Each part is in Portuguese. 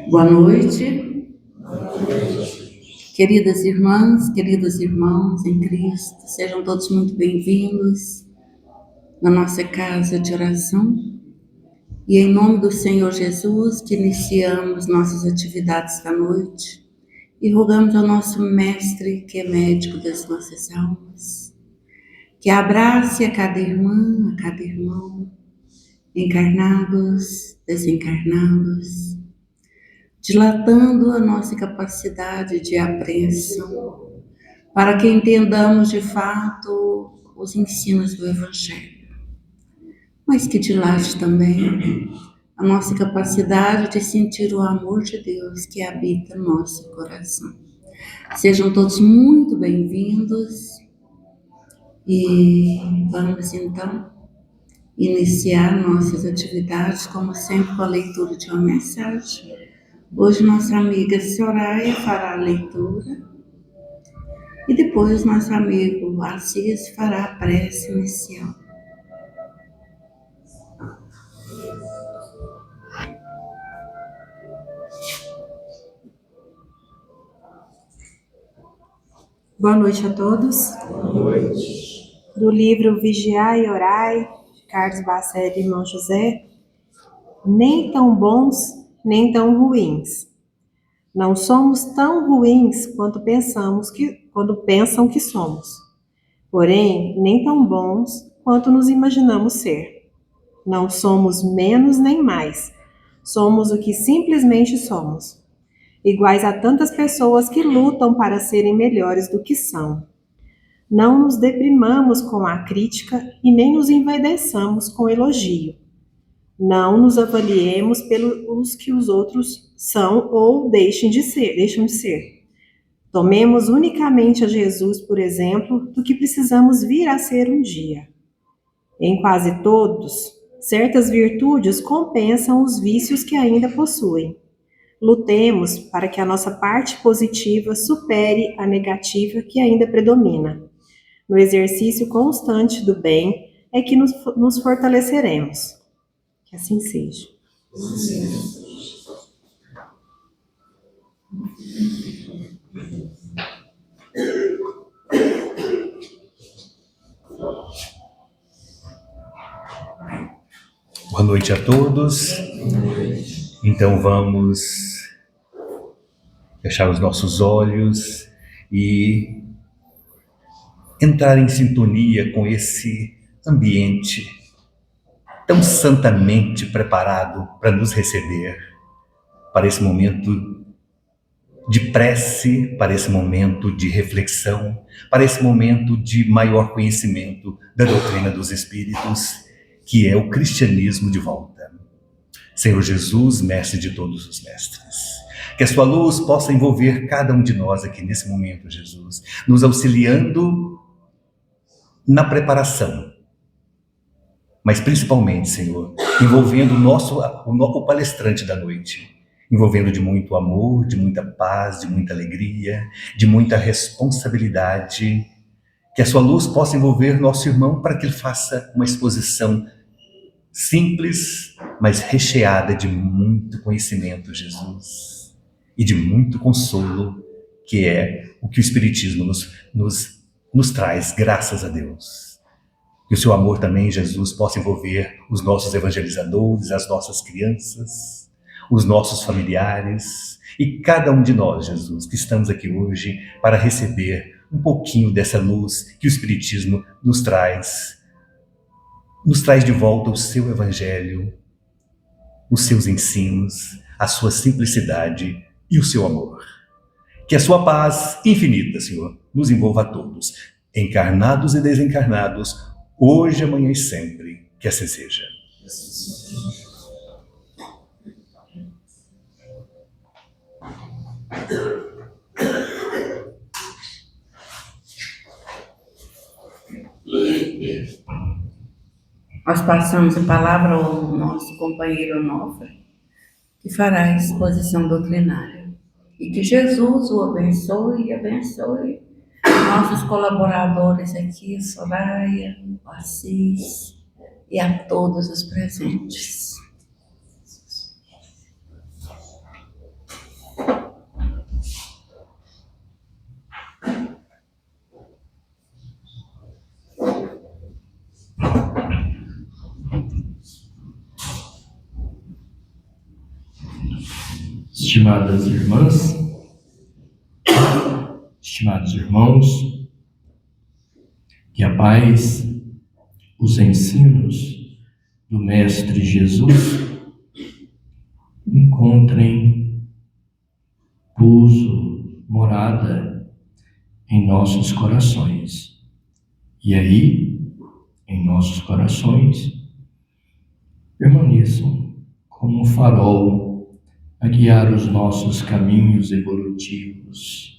Boa noite, queridas irmãs, queridos irmãos em Cristo, sejam todos muito bem-vindos na nossa casa de oração. E em nome do Senhor Jesus, que iniciamos nossas atividades da noite e rogamos ao nosso Mestre, que é médico das nossas almas, que abrace a cada irmã, a cada irmão, encarnados, desencarnados, dilatando a nossa capacidade de apreensão, para que entendamos de fato os ensinos do Evangelho, mas que dilate também a nossa capacidade de sentir o amor de Deus que habita no nosso coração. Sejam todos muito bem-vindos e vamos então iniciar nossas atividades, como sempre, com a leitura de uma mensagem. Hoje nossa amiga Soraya fará a leitura e depois nosso amigo Assis fará a prece inicial. Boa noite a todos. Boa noite. Do livro Vigiai e Orai, de Carlos Bacelli e Irmão José. Nem tão bons, nem tão ruins. Não somos tão ruins quando pensam que somos. Porém, nem tão bons quanto nos imaginamos ser. Não somos menos nem mais. Somos o que simplesmente somos. Iguais a tantas pessoas que lutam para serem melhores do que são. Não nos deprimamos com a crítica e nem nos envaideçamos com o elogio. Não nos avaliemos pelos que os outros são ou deixam de ser. Tomemos unicamente a Jesus, por exemplo, do que precisamos vir a ser um dia. Em quase todos, certas virtudes compensam os vícios que ainda possuem. Lutemos para que a nossa parte positiva supere a negativa que ainda predomina. No exercício constante do bem é que nos fortaleceremos. Que assim seja. Boa noite a todos. Então vamos fechar os nossos olhos e entrar em sintonia com esse ambiente tão santamente preparado para nos receber, para esse momento de prece, para esse momento de reflexão, para esse momento de maior conhecimento da doutrina dos Espíritos, que é o cristianismo de volta. Senhor Jesus, mestre de todos os mestres, que a sua luz possa envolver cada um de nós aqui nesse momento, Jesus, nos auxiliando na preparação, mas principalmente, Senhor, envolvendo o palestrante da noite, envolvendo de muito amor, de muita paz, de muita alegria, de muita responsabilidade, que a sua luz possa envolver nosso irmão para que ele faça uma exposição simples, mas recheada de muito conhecimento, Jesus, e de muito consolo, que é o que o Espiritismo nos traz, graças a Deus. Que o seu amor também, Jesus, possa envolver os nossos evangelizadores, as nossas crianças, os nossos familiares e cada um de nós, Jesus, que estamos aqui hoje para receber um pouquinho dessa luz que o Espiritismo nos traz de volta o seu evangelho, os seus ensinos, a sua simplicidade e o seu amor. Que a sua paz infinita, Senhor, nos envolva a todos, encarnados e desencarnados, hoje, amanhã e sempre. Que assim seja. Nós passamos a palavra ao nosso companheiro Onofre, que fará a exposição doutrinária. E que Jesus o abençoe e abençoe nossos colaboradores aqui, Soraya, o Assis e a todos os presentes. Estimadas irmãs, estimados irmãos, que a paz, os ensinos do Mestre Jesus encontrem pouso, morada em nossos corações. E aí, em nossos corações, permaneçam como um farol a guiar os nossos caminhos evolutivos.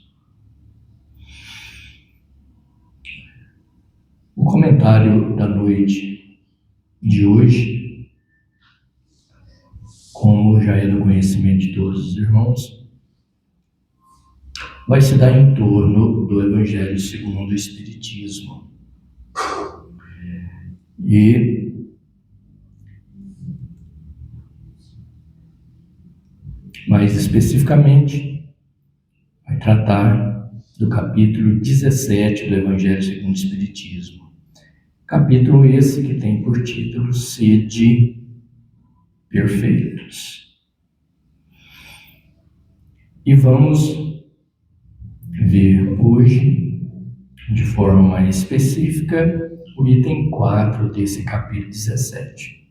O comentário da noite de hoje, como já é do conhecimento de todos os irmãos, vai se dar em torno do Evangelho segundo o Espiritismo. E mais especificamente, vai tratar do capítulo 17 do Evangelho segundo o Espiritismo. Capítulo esse que tem por título Sede Perfeitos. E vamos ver hoje, de forma mais específica, o item 4 desse capítulo 17.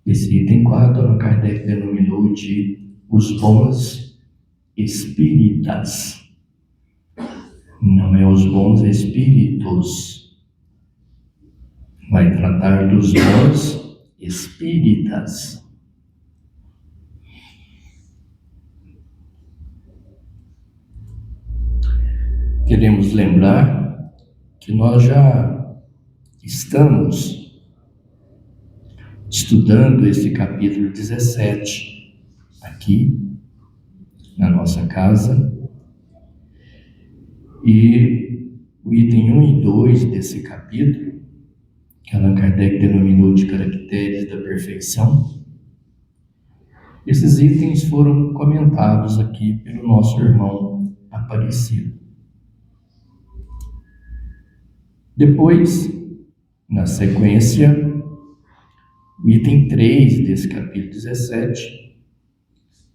Esse item 4, Allan Kardec denominou de os bons espíritas. Não é os bons espíritos. Vai tratar dos bons espíritas. Queremos lembrar que nós já estamos estudando esse capítulo 17 aqui na nossa casa, e o item 1 e 2 desse capítulo, que Allan Kardec denominou de caracteres da perfeição, esses itens foram comentados aqui pelo nosso irmão Aparecido. Depois, na sequência, o item 3 desse capítulo 17,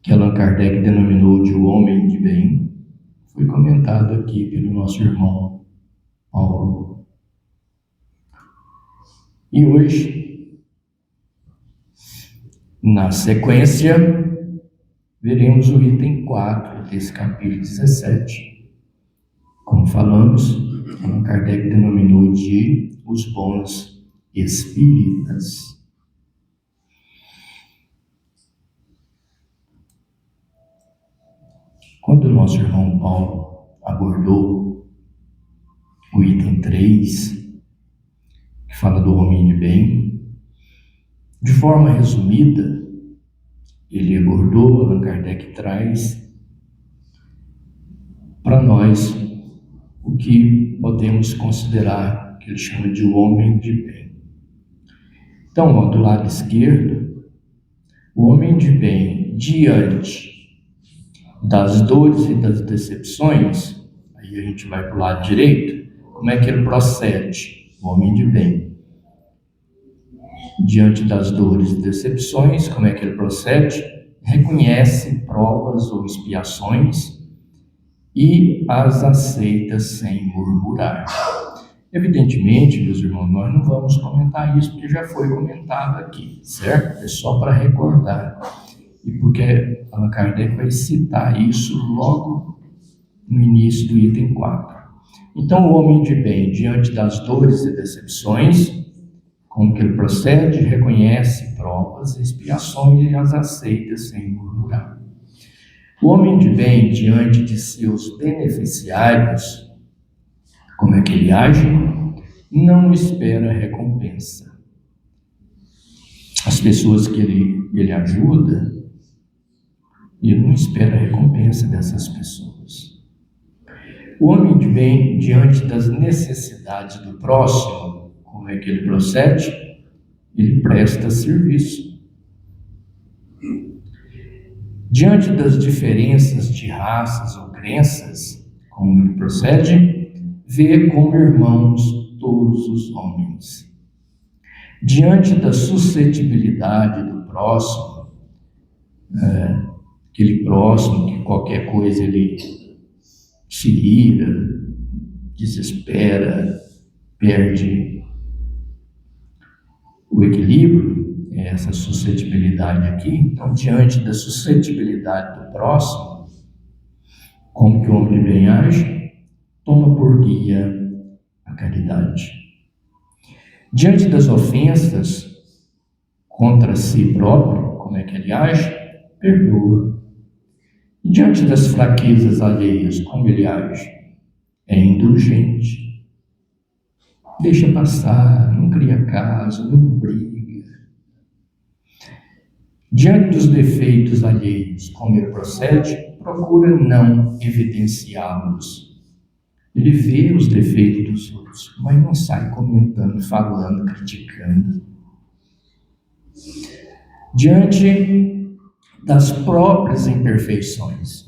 que Allan Kardec denominou de o homem de bem, foi comentado aqui pelo nosso irmão Paulo. E hoje, na sequência, veremos o item 4 desse capítulo 17. Como falamos, Allan Kardec denominou de os bons espíritas. Quando o nosso irmão Paulo abordou o item 3, que fala do homem de bem, de forma resumida, ele abordou, Allan Kardec traz para nós o que podemos considerar que ele chama de o homem de bem. Então, ó, do lado esquerdo, o homem de bem diante das dores e das decepções, aí a gente vai para o lado direito, como é que ele procede, o homem de bem? Diante das dores e decepções, como é que ele procede? Reconhece provas ou expiações e as aceita sem murmurar. Evidentemente, meus irmãos, nós não vamos comentar isso porque já foi comentado aqui, certo? É só para recordar. E porque Allan Kardec vai citar isso logo no início do item 4. Então, o homem de bem, diante das dores e decepções, como que ele procede, reconhece provas e expiações e as aceita sem murmurar. O homem de bem, diante de seus beneficiários, como é que ele age? Não espera recompensa. As pessoas que ele ajuda, ele não espera recompensa dessas pessoas. O homem de bem, diante das necessidades do próximo, como é que ele procede? Ele presta serviço. Diante das diferenças de raças ou crenças, como ele procede? Vê como irmãos todos os homens. Diante da suscetibilidade do próximo, aquele próximo que qualquer coisa ele se ira, desespera, perde o equilíbrio, essa suscetibilidade aqui. Então, diante da suscetibilidade do próximo, como que o homem de bem age? Toma por guia a caridade. Diante das ofensas contra si próprio, como é que ele age? Perdoa. E diante das fraquezas alheias, como ele age? É indulgente. Deixa passar, não cria caso, não briga. Diante dos defeitos alheios, como ele procede? Procura não evidenciá-los. Ele vê os defeitos dos outros, mas não sai comentando, falando, criticando. Diante das próprias imperfeições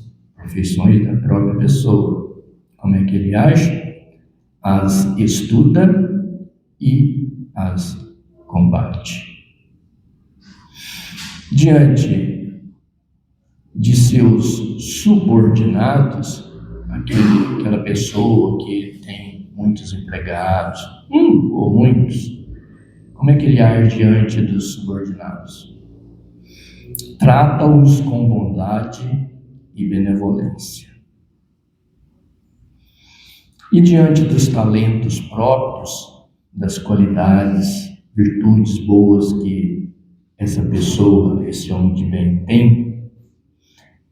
da própria pessoa, como é que ele age? As estuda e as combate. Diante de seus subordinados, aquela pessoa que tem muitos empregados, ou muitos, como é que ele age diante dos subordinados? Trata-os com bondade e benevolência. E diante dos talentos próprios, das qualidades, virtudes boas que essa pessoa, esse homem de bem tem,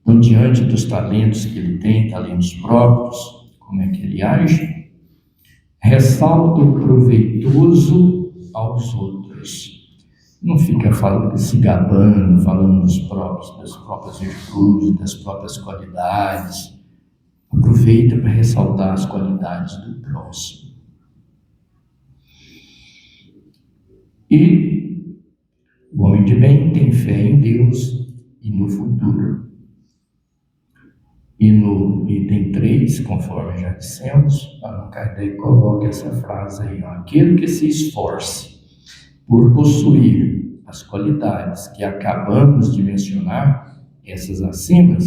então diante dos talentos que ele tem, talentos próprios, como é que ele age? Ressalta o proveitoso aos outros. Não fica se gabando, falando das próprias virtudes, das próprias qualidades. Aproveita para ressaltar as qualidades do próximo. E o homem de bem tem fé em Deus e no futuro. E no item 3, conforme já dissemos, Allan Kardec coloca essa frase aí: aquele que se esforce por possuir as qualidades que acabamos de mencionar, essas acima,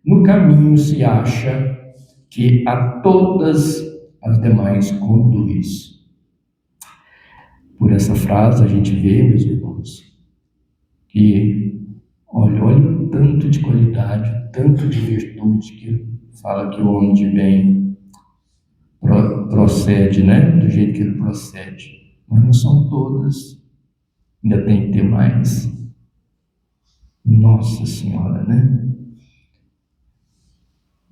no caminho se acha que a todas as demais conduz. Por essa frase a gente vê, meus irmãos, que olha o tanto de qualidade, tanto de virtude que fala que o homem de bem procede, do jeito que ele procede. Mas não são todas, ainda tem que ter mais. Nossa Senhora,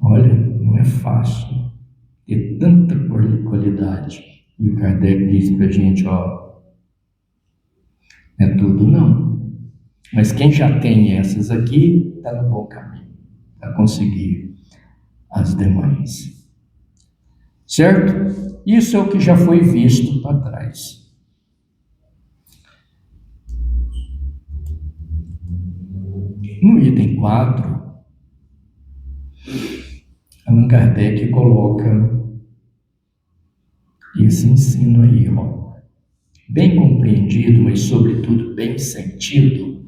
Olha, não é fácil ter tanta qualidade. E o Kardec diz pra gente, não é tudo não. Mas quem já tem essas aqui, está no bom caminho para conseguir as demais. Certo? Isso é o que já foi visto para trás. No item 4, Allan Kardec coloca esse ensino aí, bem compreendido, mas sobretudo bem sentido,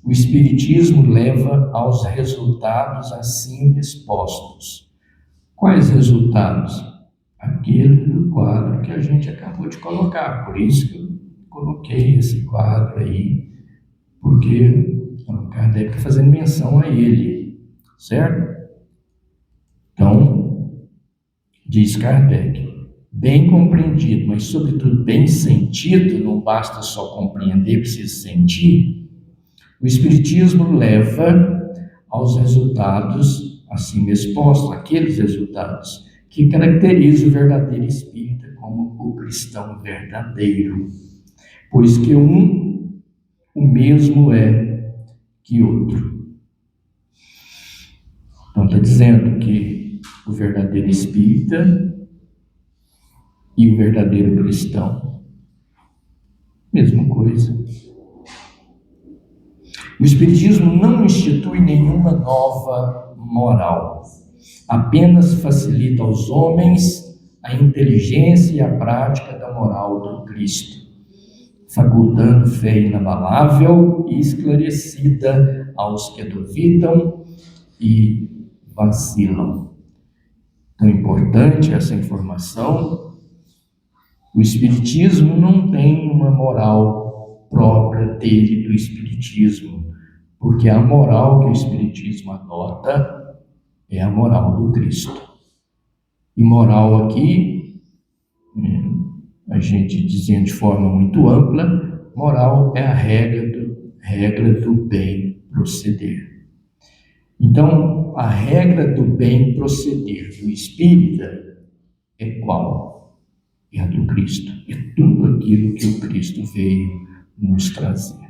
o Espiritismo leva aos resultados assim expostos. Quais resultados? Aquele do quadro que a gente acabou de colocar. Por isso que eu coloquei esse quadro aí, porque Allan Kardec está fazendo menção a ele, certo? Então, diz Kardec, bem compreendido, mas sobretudo bem sentido, não basta só compreender, precisa sentir, o Espiritismo leva aos resultados assim expostos, aqueles resultados que caracterizam o verdadeiro espírita como o cristão verdadeiro, pois que o mesmo é que outro. Então está dizendo que o verdadeiro espírita e o verdadeiro cristão, mesma coisa. O Espiritismo não institui nenhuma nova moral, apenas facilita aos homens a inteligência e a prática da moral do Cristo, facultando fé inabalável e esclarecida aos que duvidam e vacilam. Tão importante essa informação. O Espiritismo não tem uma moral própria dele, do Espiritismo, porque a moral que o Espiritismo adota é a moral do Cristo. E moral aqui, a gente dizendo de forma muito ampla, moral é a regra do bem proceder. Então, a regra do bem proceder do espírita é qual? É a do Cristo. É tudo aquilo que o Cristo veio nos trazer.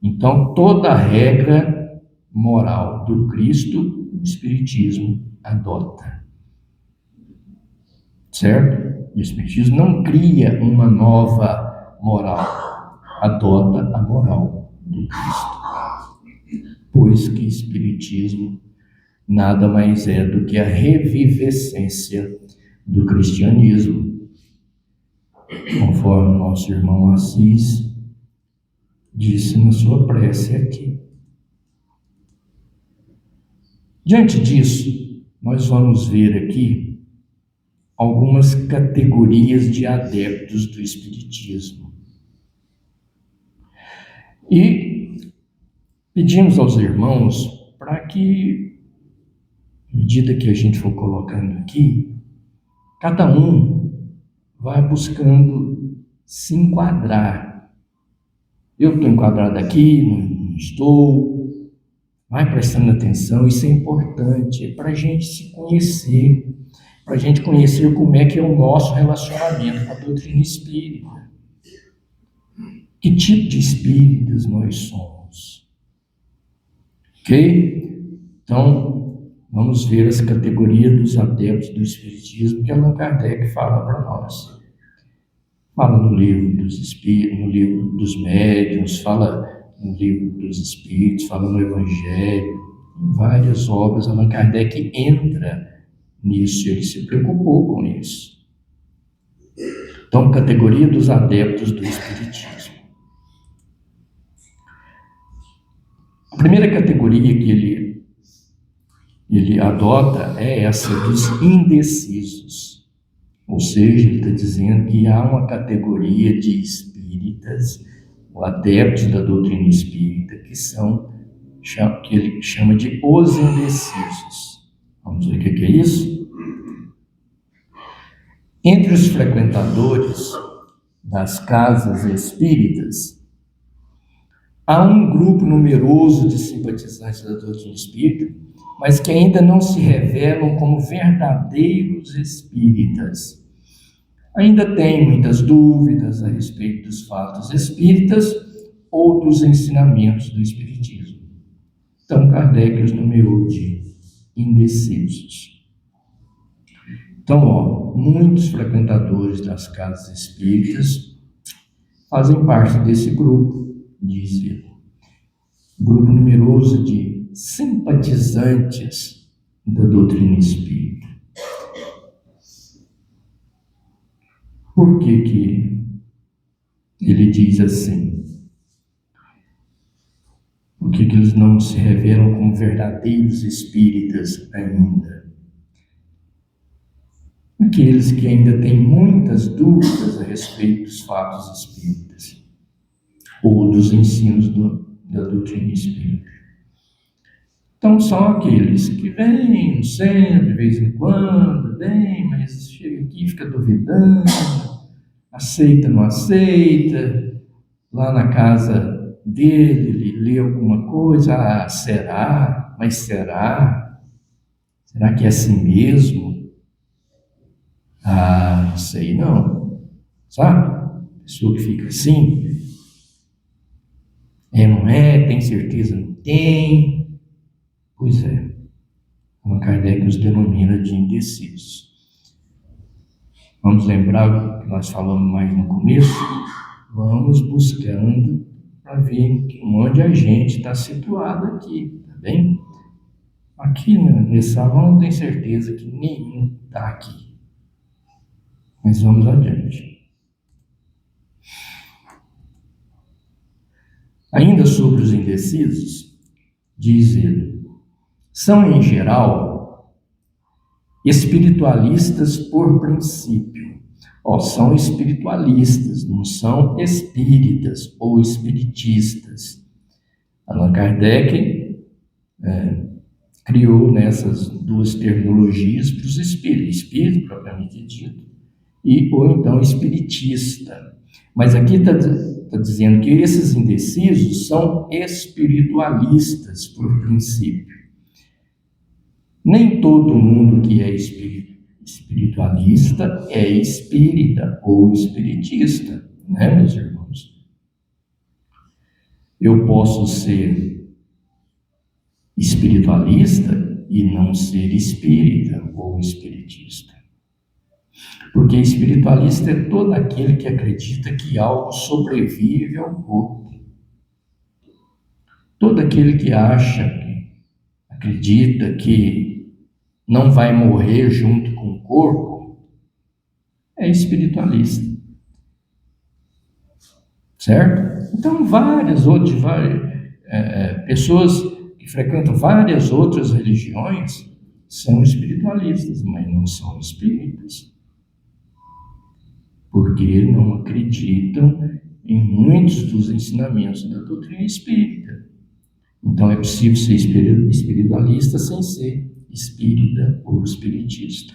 Então, toda a regra moral do Cristo, o Espiritismo adota. Certo? O Espiritismo não cria uma nova moral, adota a moral do Cristo. Pois que Espiritismo nada mais é do que a revivescência do cristianismo, conforme o nosso irmão Assis disse na sua prece aqui. Diante disso, nós vamos ver aqui algumas categorias de adeptos do Espiritismo. E pedimos aos irmãos para que, à medida que a gente for colocando aqui, cada um vá buscando se enquadrar. Eu estou enquadrado aqui, não estou. Vai prestando atenção, isso é importante, é para a gente se conhecer, para a gente conhecer como é que é o nosso relacionamento com a doutrina espírita. Que tipo de espíritas nós somos? Ok? Então, vamos ver as categorias dos adeptos do Espiritismo que Allan Kardec fala para nós. Fala no livro dos Espíritos, no livro dos Médiuns, fala no livro dos Espíritos, fala no Evangelho, em várias obras Allan Kardec entra nisso, ele se preocupou com isso. Então, categoria dos adeptos do Espiritismo. A primeira categoria que ele adota é essa dos indecisos. Ou seja, ele está dizendo que há uma categoria de espíritas, ou adeptos da doutrina espírita, que ele chama de os indecisos. Vamos ver o que é isso? Entre os frequentadores das casas espíritas, há um grupo numeroso de simpatizantes da doutrina espírita, mas que ainda não se revelam como verdadeiros espíritas. Ainda têm muitas dúvidas a respeito dos fatos espíritas ou dos ensinamentos do espiritismo. Então, Kardec os numerou de indecisos. Então, muitos frequentadores das casas espíritas fazem parte desse grupo, diz ele. Grupo numeroso de simpatizantes da doutrina espírita. Por que ele diz assim? Por que eles não se revelam como verdadeiros espíritas ainda? Aqueles que ainda têm muitas dúvidas a respeito dos fatos espíritas ou dos ensinos da doutrina espírita. Então, são aqueles que vêm sempre, de vez em quando, bem, mas chega aqui e fica duvidando, aceita, não aceita. Lá na casa dele, ele lê alguma coisa, ah, será? Mas será? Será que é assim mesmo? Ah, não sei não. Sabe? Pessoa que fica assim, não é, tem certeza, não tem. Pois é, Allan Kardec os denomina de indecisos. Vamos lembrar o que nós falamos mais no começo? Vamos buscando para ver onde a gente está situado aqui, tá bem? Aqui nesse salão tem certeza que nenhum está aqui. Mas vamos adiante. Ainda sobre os indecisos, diz ele, são em geral espiritualistas por princípio. São espiritualistas, não são espíritas ou espiritistas. Allan Kardec criou nessas duas terminologias para os espíritos, espírito propriamente dito, ou então espiritista. Mas aqui está dizendo que esses indecisos são espiritualistas por princípio. Nem todo mundo que é espiritualista é espírita ou espiritista, né, meus irmãos? Eu posso ser espiritualista e não ser espírita ou espiritista. Porque espiritualista é todo aquele que acredita que algo sobrevive ao corpo. Todo aquele que acredita que não vai morrer junto com o corpo, é espiritualista. Certo? Então, pessoas que frequentam várias outras religiões são espiritualistas, mas não são espíritas. Porque não acreditam em muitos dos ensinamentos da doutrina espírita. Então, é possível ser espiritualista sem ser espírita ou espiritista.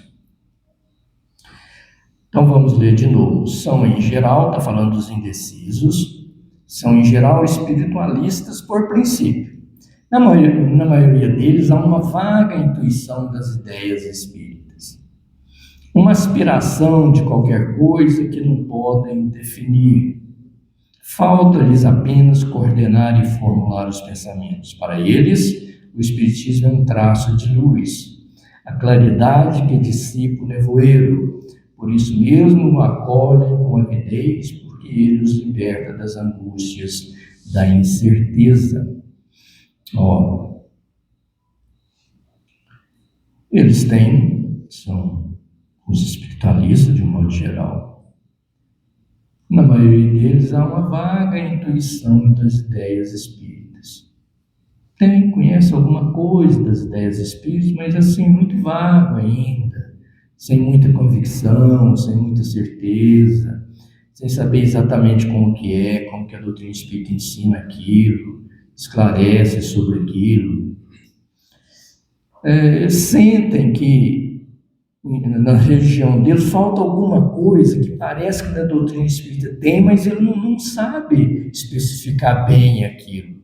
Então vamos ler de novo. São em geral, está falando dos indecisos, são em geral espiritualistas por princípio. Na maioria deles há uma vaga intuição das ideias espíritas, uma aspiração de qualquer coisa que não podem definir. Falta-lhes apenas coordenar e formular os pensamentos. Para eles, o Espiritismo é um traço de luz, a claridade que dissipa o nevoeiro. Por isso mesmo o acolhem com avidez, porque ele os liberta das angústias da incerteza. Eles são os espiritualistas de um modo geral. Na maioria deles há uma vaga intuição das ideias espíritas. Conhece alguma coisa das ideias espíritas, mas assim, muito vago ainda, sem muita convicção, sem muita certeza, sem saber exatamente como que a doutrina espírita ensina aquilo, esclarece sobre aquilo. Sentem que na religião deles falta alguma coisa que parece que na doutrina espírita tem, mas ele não sabe especificar bem aquilo.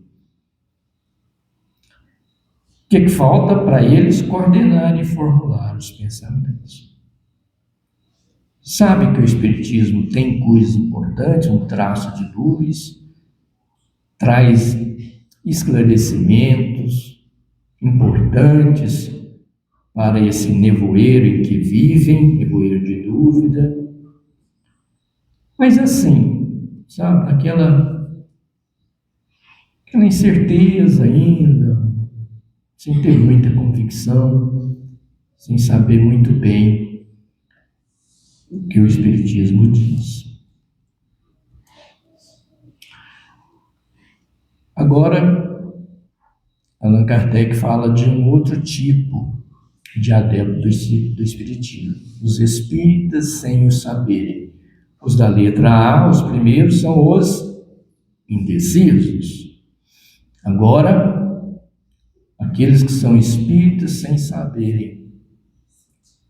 O que falta para eles? Coordenar e formular os pensamentos. Sabe que o Espiritismo tem coisas importantes, um traço de luz, traz esclarecimentos importantes para esse nevoeiro em que vivem, nevoeiro de dúvida. Mas assim, sabe, aquela incerteza ainda, sem ter muita convicção, sem saber muito bem o que o Espiritismo diz. Agora, Allan Kardec fala de um outro tipo de adepto do Espiritismo, os espíritas sem o saberem. Os da letra A, os primeiros, são os indecisos. Agora, aqueles que são espíritas sem saberem,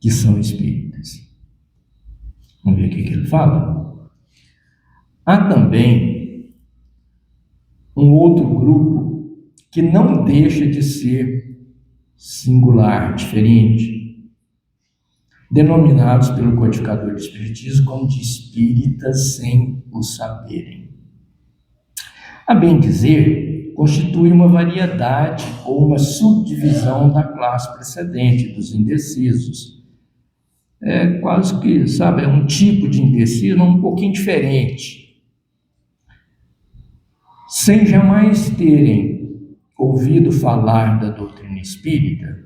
que são espíritas. Vamos ver o que ele fala. Há também um outro grupo que não deixa de ser singular, diferente, denominados pelo codificador do Espiritismo como de espíritas sem o saberem. A bem dizer, constitui uma variedade ou uma subdivisão da classe precedente, dos indecisos. É quase que, sabe, é um tipo de indeciso um pouquinho diferente. Sem jamais terem ouvido falar da doutrina espírita,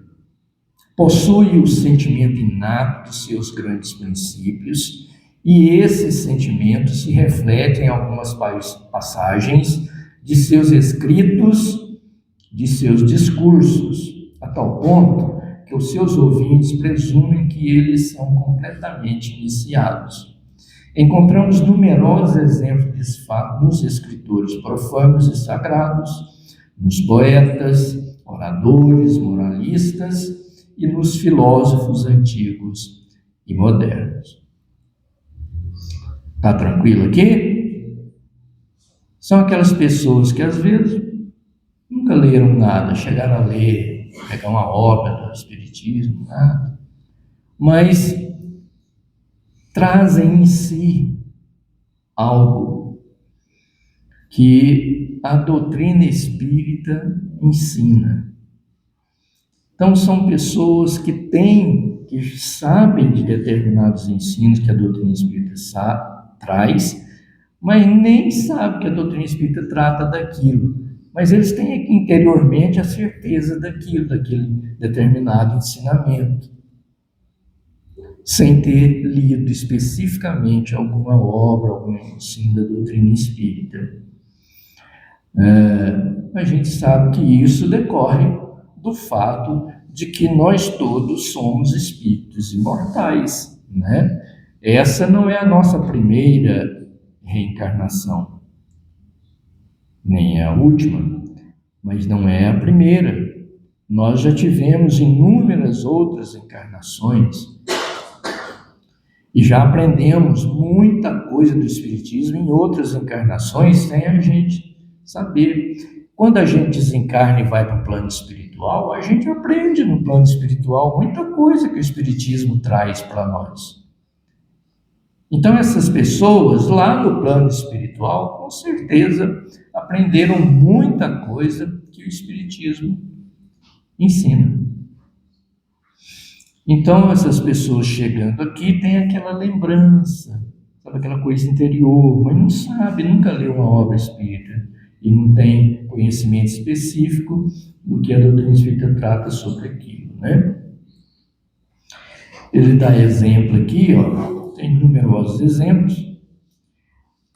possui o sentimento inato dos seus grandes princípios, e esses sentimentos se refletem em algumas passagens de seus escritos, de seus discursos, a tal ponto que os seus ouvintes presumem que eles são completamente iniciados. Encontramos numerosos exemplos desse fato nos escritores profanos e sagrados, nos poetas, oradores, moralistas e nos filósofos antigos e modernos. Está tranquilo aqui? São aquelas pessoas que às vezes nunca leram nada, chegaram a ler, pegar uma obra do Espiritismo, nada, mas trazem em si algo que a doutrina espírita ensina. Então são pessoas que sabem de determinados ensinos que a doutrina espírita traz, mas nem sabem que a doutrina espírita trata daquilo. Mas eles têm interiormente a certeza daquele determinado ensinamento, sem ter lido especificamente alguma obra, algum ensino da doutrina espírita. A gente sabe que isso decorre do fato de que nós todos somos espíritos imortais, né? Essa não é a nossa primeira reencarnação, nem é a última, mas não é a primeira. Nós já tivemos inúmeras outras encarnações e já aprendemos muita coisa do Espiritismo em outras encarnações sem a gente saber. Quando a gente desencarna e vai para o plano espiritual, a gente aprende no plano espiritual muita coisa que o Espiritismo traz para nós. Então essas pessoas lá no plano espiritual, com certeza, aprenderam muita coisa que o Espiritismo ensina. Então essas pessoas chegando aqui têm aquela lembrança, sabe, aquela coisa interior, mas não sabe, nunca leu uma obra espírita e não tem conhecimento específico do que a doutrina espírita trata sobre aquilo, né? Ele dá exemplo aqui, tem numerosos exemplos,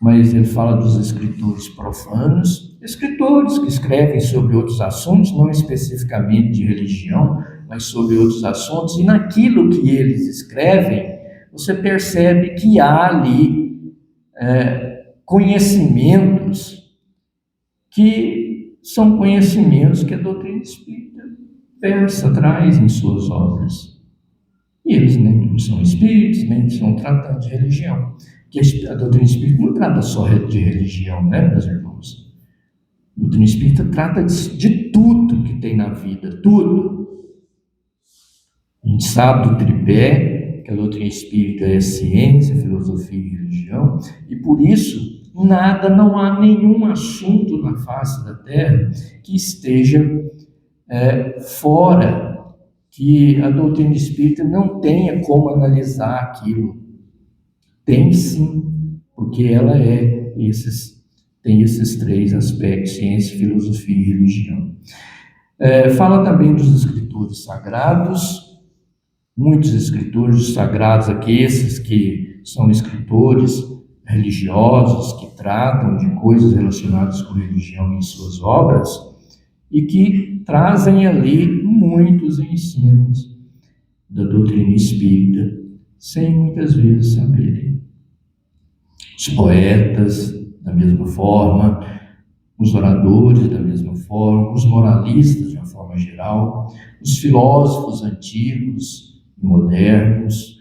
mas ele fala dos escritores profanos, escritores que escrevem sobre outros assuntos, não especificamente de religião, mas sobre outros assuntos, e naquilo que eles escrevem, você percebe que há ali conhecimentos que são conhecimentos que a doutrina espírita traz em suas obras. E eles nem são espíritos, nem estão tratando de religião. Porque a doutrina espírita não trata só de religião, né, meus irmãos? A doutrina espírita trata de tudo que tem na vida, tudo. A gente sabe do tripé, que a doutrina espírita é ciência, filosofia e religião, e por isso não há nenhum assunto na face da Terra que esteja fora, que a doutrina espírita não tenha como analisar aquilo. Tem sim, porque ela tem esses três aspectos: ciência, filosofia e religião. Fala também dos escritores sagrados, muitos escritores sagrados aqui, esses que são escritores religiosos, que tratam de coisas relacionadas com religião em suas obras, e que trazem ali muitos ensinos da doutrina espírita, sem muitas vezes saberem. Os poetas, da mesma forma, os oradores, da mesma forma, os moralistas, de uma forma geral, os filósofos antigos modernos,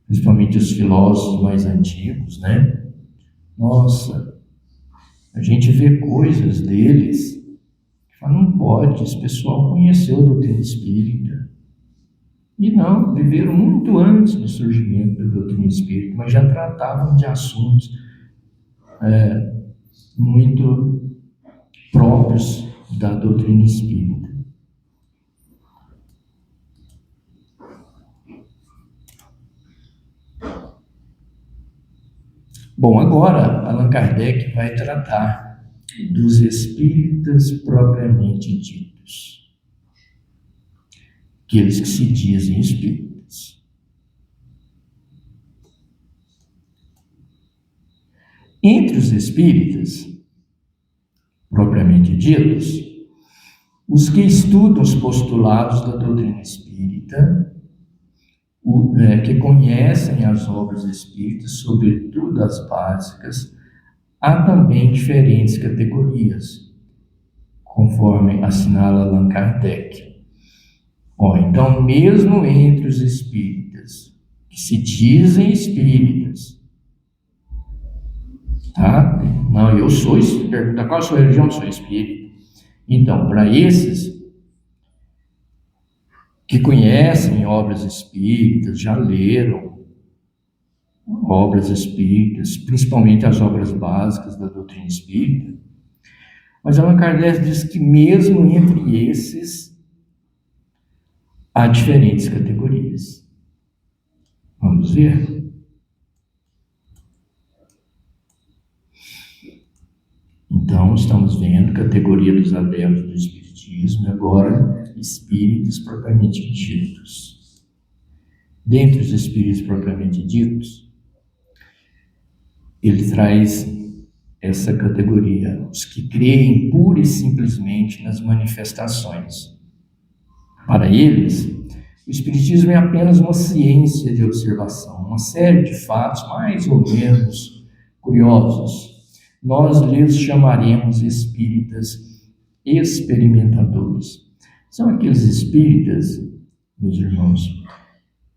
principalmente os filósofos mais antigos, né? Nossa, a gente vê coisas deles que fala, não pode, esse pessoal conheceu a doutrina espírita. E não, viveram muito antes do surgimento da doutrina espírita, mas já tratavam de assuntos muito próprios da doutrina espírita. Bom, agora Allan Kardec vai tratar dos espíritas propriamente ditos, aqueles que se dizem espíritas. Entre os espíritas propriamente ditos, os que estudam os postulados da doutrina espírita, que conhecem as obras espíritas, sobretudo as básicas, há também diferentes categorias, conforme assinala Allan Kardec. Então, mesmo entre os espíritas, que se dizem espíritas, tá? Não, eu sou espírita. Pergunta qual a sua religião? Eu sou espírita. Então, para esses que conhecem obras espíritas, já leram obras espíritas, principalmente as obras básicas da doutrina espírita, mas Allan Kardec diz que mesmo entre esses há diferentes categorias. Vamos ver? Então, estamos vendo categoria dos adeptos do espiritismo e agora espíritos propriamente ditos. Dentre os espíritos propriamente ditos, ele traz essa categoria, os que creem pura e simplesmente nas manifestações. Para eles, o espiritismo é apenas uma ciência de observação, uma série de fatos mais ou menos curiosos. Nós lhes chamaremos espíritas experimentadores. São aqueles espíritas, meus irmãos,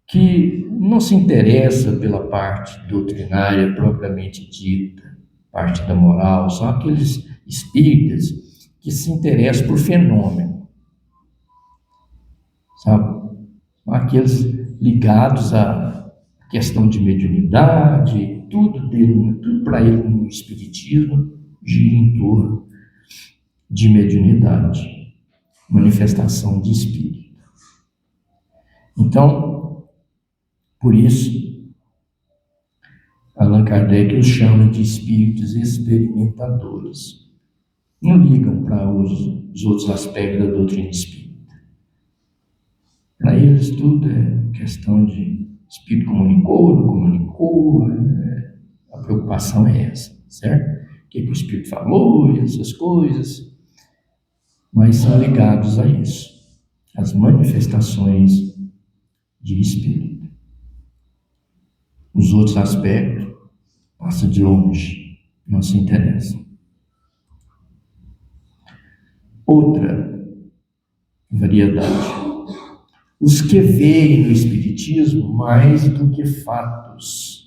que não se interessam pela parte doutrinária propriamente dita, parte da moral, são aqueles espíritas que se interessam por fenômeno, sabe? São aqueles ligados à questão de mediunidade, tudo para ele no espiritismo gira em torno de mediunidade, manifestação de espírito. Então, por isso, Allan Kardec os chama de espíritos experimentadores. Não ligam para os outros aspectos da doutrina espírita. Para eles tudo é questão de espírito comunicou, não comunicou, a preocupação é essa, certo? O que o espírito falou e essas coisas, mas são ligados a isso, as manifestações de espírito. Os outros aspectos passam de longe, não se interessam. Outra variedade, os que veem no espiritismo mais do que fatos.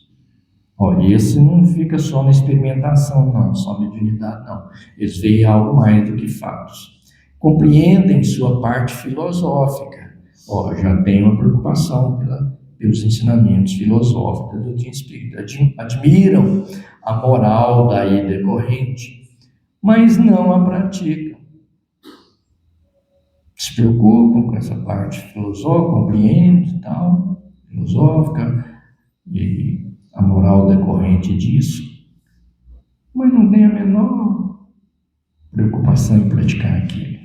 Esse não fica só na experimentação, não, só na mediunidade, não. Eles veem algo mais do que fatos. Compreendem sua parte filosófica. Já tem uma preocupação pelos ensinamentos filosóficos da doutrina espírita. Admiram a moral daí decorrente, mas não a praticam. Se preocupam com essa parte filosófica, compreendem filosófica e a moral decorrente disso, mas não tem a menor preocupação em praticar aquilo.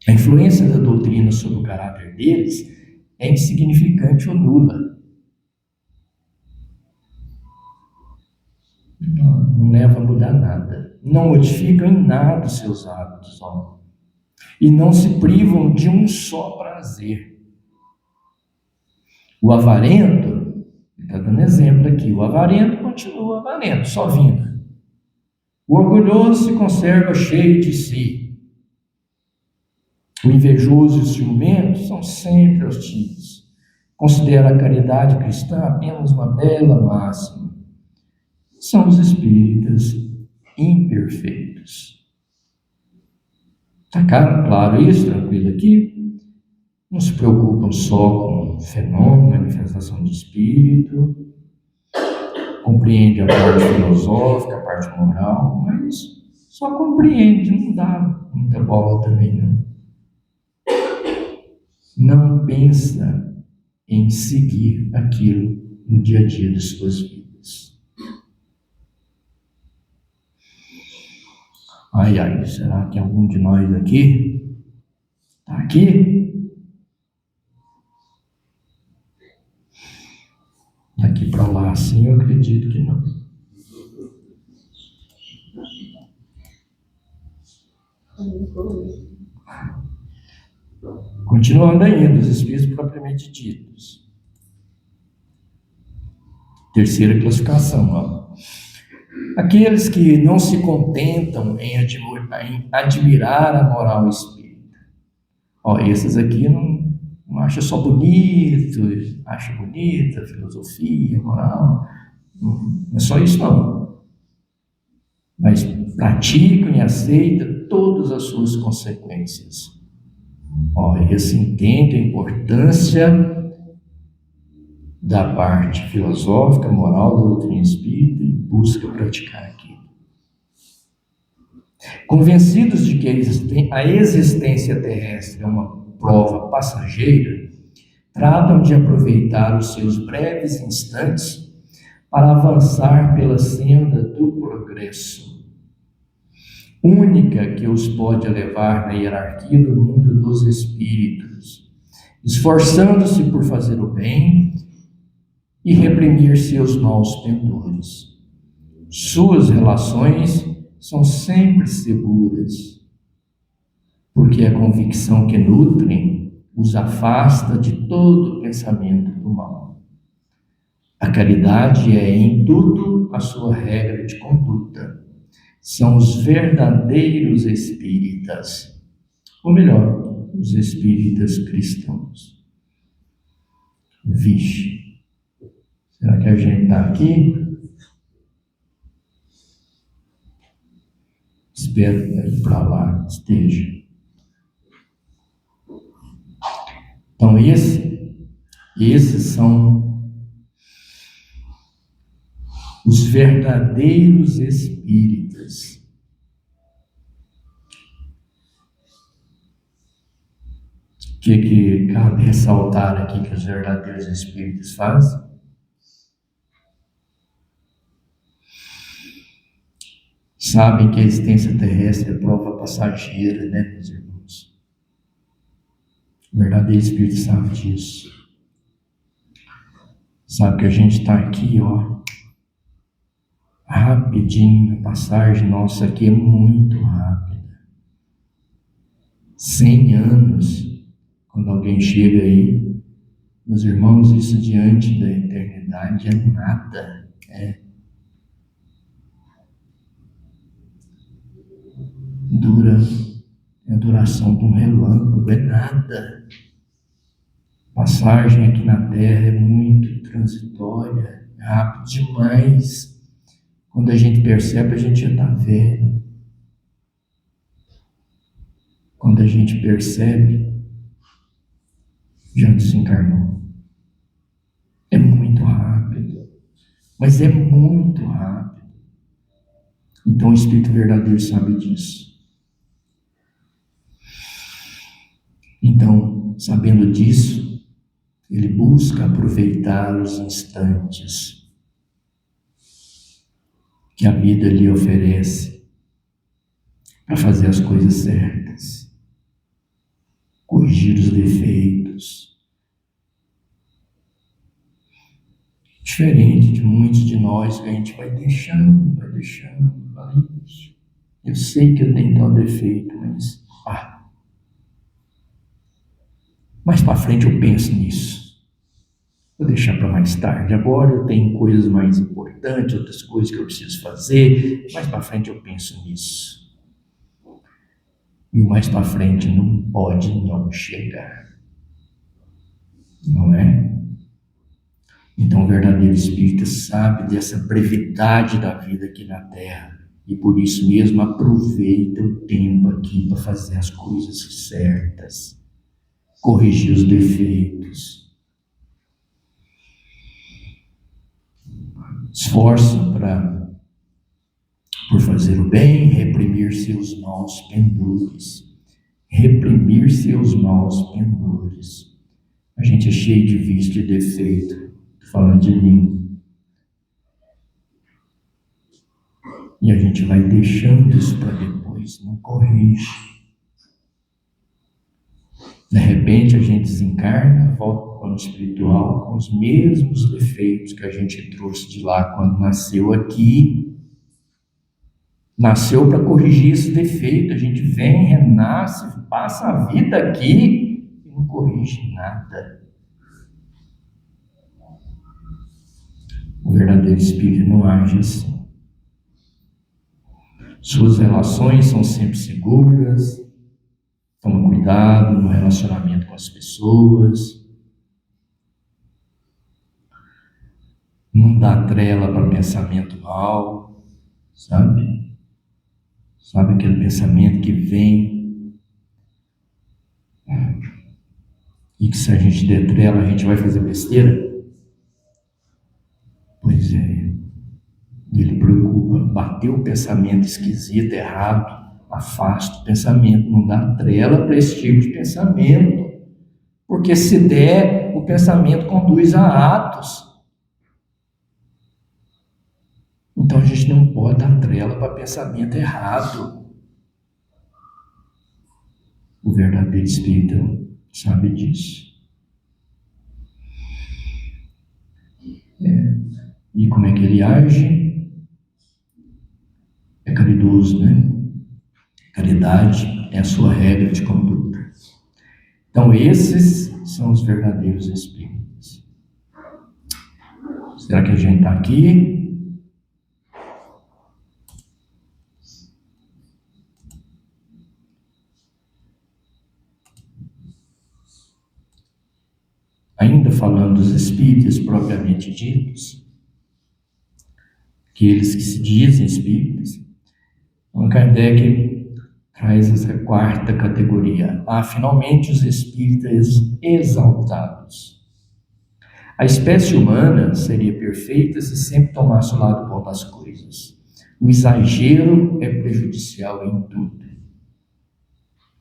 A influência da doutrina sobre o caráter deles é insignificante ou nula. Não leva a mudar nada. Não modificam em nada os seus hábitos, e não se privam de um só prazer. O avarento, ele está dando exemplo aqui, o avarento continua avarento, só vindo. O orgulhoso se conserva cheio de si. O invejoso e o ciumento são sempre hostis. Considera a caridade cristã apenas uma bela máxima. São os espíritas imperfeitos. Está claro isso? Tranquilo aqui? Não se preocupam só com o fenômeno, manifestação de espírito, compreende a parte filosófica, a parte moral, mas só compreende, não dá muita bola também, não. Não pensa em seguir aquilo no dia a dia de suas vidas. Ai, será que algum de nós aqui está aqui? Daqui para lá, sim, eu acredito que não. Continuando ainda, os espíritos propriamente ditos. Terceira classificação, ó. Aqueles que não se contentam em admirar a moral espírita. Ó, esses aqui não acham só bonito, acham bonita a filosofia, a moral. Não é só isso, não. Mas praticam e aceitam todas as suas consequências. Ó, esse entende a importância da parte filosófica, moral da doutrina espírita e busca praticar aquilo. Convencidos de que a existência terrestre é uma prova passageira, tratam de aproveitar os seus breves instantes para avançar pela senda do progresso, única que os pode elevar na hierarquia do mundo dos espíritos, esforçando-se por fazer o bem e reprimir seus maus pendores. Suas relações são sempre seguras, porque a convicção que nutrem os afasta de todo pensamento do mal. A caridade é em tudo a sua regra de conduta. São os verdadeiros espíritas, ou melhor, os espíritas cristãos. Vixe, será que a gente está aqui? Espero que daí para lá esteja. Então, esses são os verdadeiros espíritas. O que cabe ressaltar aqui que os verdadeiros espíritas fazem? Sabem que a existência terrestre é prova passageira, né, meus irmãos? O verdadeiro espírito sabe disso. Sabe que a gente está aqui, ó, rapidinho, a passagem nossa aqui é muito rápida. 100 anos, quando alguém chega aí, meus irmãos, isso diante da eternidade é nada, é a duração de um relâmpago, é nada. Passagem aqui na Terra é muito transitória, é rápido demais. Quando a gente percebe, a gente já está velho. Quando a gente percebe, já desencarnou. É muito rápido, mas é muito rápido. Então o Espírito verdadeiro sabe disso. Então, sabendo disso, ele busca aproveitar os instantes que a vida lhe oferece para fazer as coisas certas, corrigir os defeitos. Diferente de muitos de nós que a gente vai deixando, fala isso. Eu sei que eu tenho tal defeito, mas mais para frente eu penso nisso. Vou deixar para mais tarde. Agora eu tenho coisas mais importantes, outras coisas que eu preciso fazer. Mais para frente eu penso nisso. E o mais para frente não pode não chegar. Não é? Então o verdadeiro espírita sabe dessa brevidade da vida aqui na Terra. E por isso mesmo aproveita o tempo aqui para fazer as coisas certas. Corrigir os defeitos. Esforça por fazer o bem, reprimir seus maus pendores. Reprimir seus maus pendores. A gente é cheio de vício e defeito. Estou falando de mim. E a gente vai deixando isso para depois, não corrige. De repente a gente desencarna, volta para o plano espiritual com os mesmos defeitos que a gente trouxe de lá quando nasceu aqui. Nasceu para corrigir esse defeito. A gente vem, renasce, passa a vida aqui e não corrige nada. O verdadeiro espírito não age assim. Suas relações são sempre seguras. Toma cuidado no relacionamento com as pessoas. Não dá trela para pensamento mal, sabe? Sabe aquele pensamento que vem e que se a gente der trela a gente vai fazer besteira? Pois é, ele preocupa, bateu o pensamento esquisito, errado, afasta o pensamento, não dá trela para esse tipo de pensamento, porque se der, o pensamento conduz a atos. Então a gente não pode dar trela para pensamento errado. O verdadeiro espírita sabe disso. E como é que ele age? É caridoso, né? Caridade é a sua regra de conduta. Então esses são os verdadeiros espíritos. Será que a gente está aqui? Ainda falando dos espíritos propriamente ditos, aqueles que se dizem espíritas, Allan Kardec traz essa quarta categoria. Finalmente os espíritas exaltados. A espécie humana seria perfeita se sempre tomasse o lado bom das coisas. O exagero é prejudicial em tudo,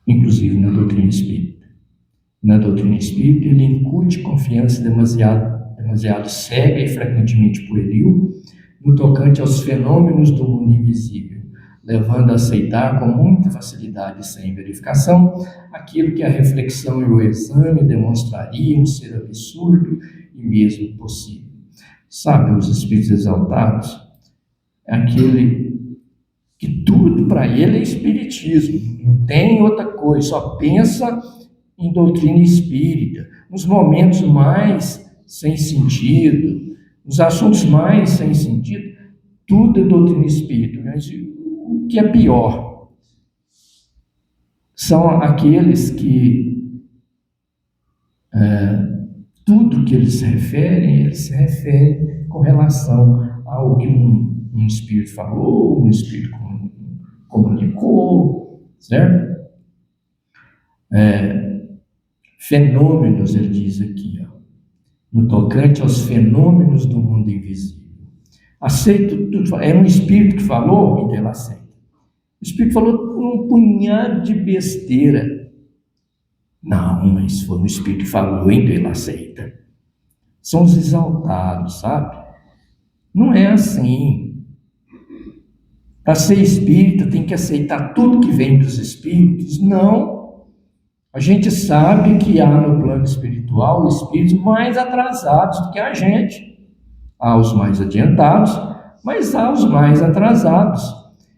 inclusive na doutrina espírita. Na doutrina espírita, ele incute confiança demasiado cega e frequentemente pueril no tocante aos fenômenos do mundo invisível, levando a aceitar com muita facilidade e sem verificação aquilo que a reflexão e o exame demonstrariam ser absurdo e mesmo impossível. Sabe, os espíritos exaltados é aquele que tudo para ele é espiritismo, não tem outra coisa, só pensa em doutrina espírita, nos momentos mais sem sentido, nos assuntos mais sem sentido, tudo é doutrina espírita. Mas o que é pior são aqueles que tudo que eles se referem com relação ao que um espírito falou, um espírito comunicou, certo? Fenômenos, ele diz aqui, no tocante aos fenômenos do mundo invisível. Aceito tudo. É um espírito que falou, então ele aceita. O espírito falou um punhado de besteira. Não, mas foi um espírito que falou, então ele aceita. São os exaltados, sabe? Não é assim. Para ser espírita tem que aceitar tudo que vem dos espíritos? Não. A gente sabe que há no plano espiritual espíritos mais atrasados do que a gente. Há os mais adiantados, mas há os mais atrasados.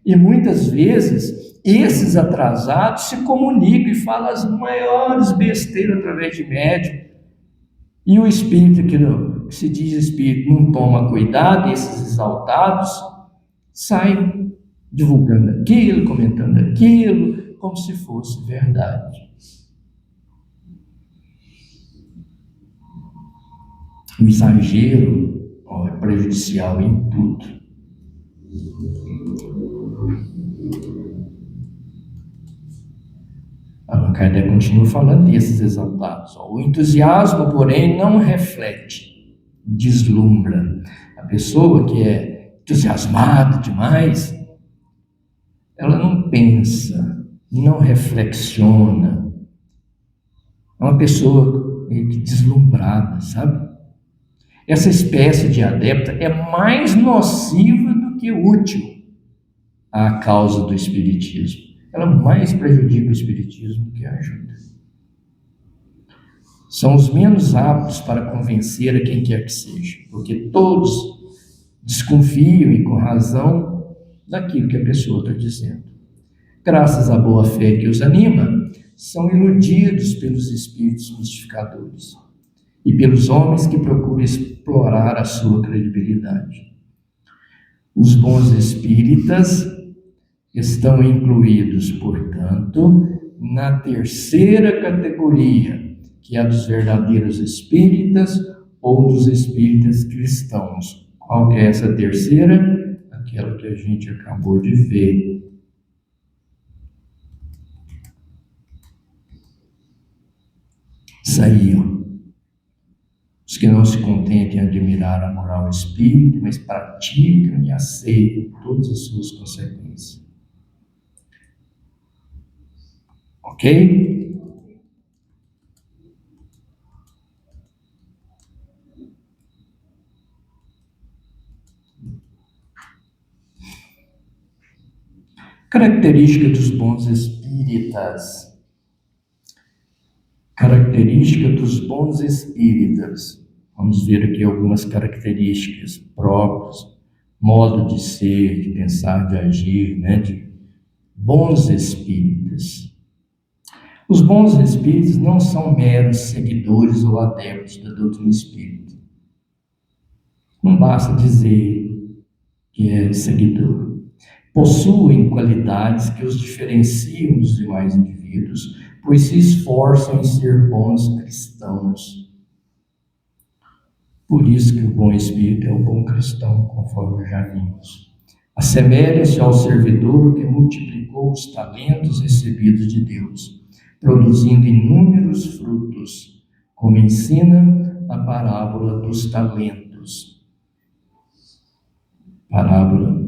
E muitas vezes, esses atrasados se comunicam e falam as maiores besteiras através de médium. E o espírito que se diz espírito não toma cuidado, esses exaltados saem divulgando aquilo, comentando aquilo, como se fosse verdade. O exagero é prejudicial em tudo. Allan Kardec continua falando desses exaltados. O entusiasmo, porém, não reflete, deslumbra. A pessoa que é entusiasmada demais, ela não pensa, não reflexiona. É uma pessoa meio que deslumbrada, sabe? Essa espécie de adepta é mais nociva do que útil à causa do espiritismo. Ela mais prejudica o espiritismo do que ajuda. São os menos aptos para convencer a quem quer que seja, porque todos desconfiam, e com razão, daquilo que a pessoa está dizendo. Graças à boa fé que os anima, são iludidos pelos espíritos mistificadores e pelos homens que procuram explorar a sua credibilidade. Os bons espíritas estão incluídos, portanto, na terceira categoria, que é a dos verdadeiros espíritas ou dos espíritas cristãos. Qual que é essa terceira? Aquela que a gente acabou de ver. Isso aí, ó. Os que não se contentem em admirar a moral espírita, mas praticam e aceitam todas as suas consequências. Ok? Característica dos bons espíritas. Característica dos bons espíritas. Vamos ver aqui algumas características próprias, modo de ser, de pensar, de agir, de bons espíritas. Os bons espíritos não são meros seguidores ou adeptos da doutrina espírita. Não basta dizer que é seguidor. Possuem qualidades que os diferenciam dos demais indivíduos, pois se esforçam em ser bons cristãos. Por isso que o bom espírito é o bom cristão, conforme já vimos. Assemelha-se ao servidor que multiplicou os talentos recebidos de Deus, produzindo inúmeros frutos, como ensina a parábola dos talentos. Parábola,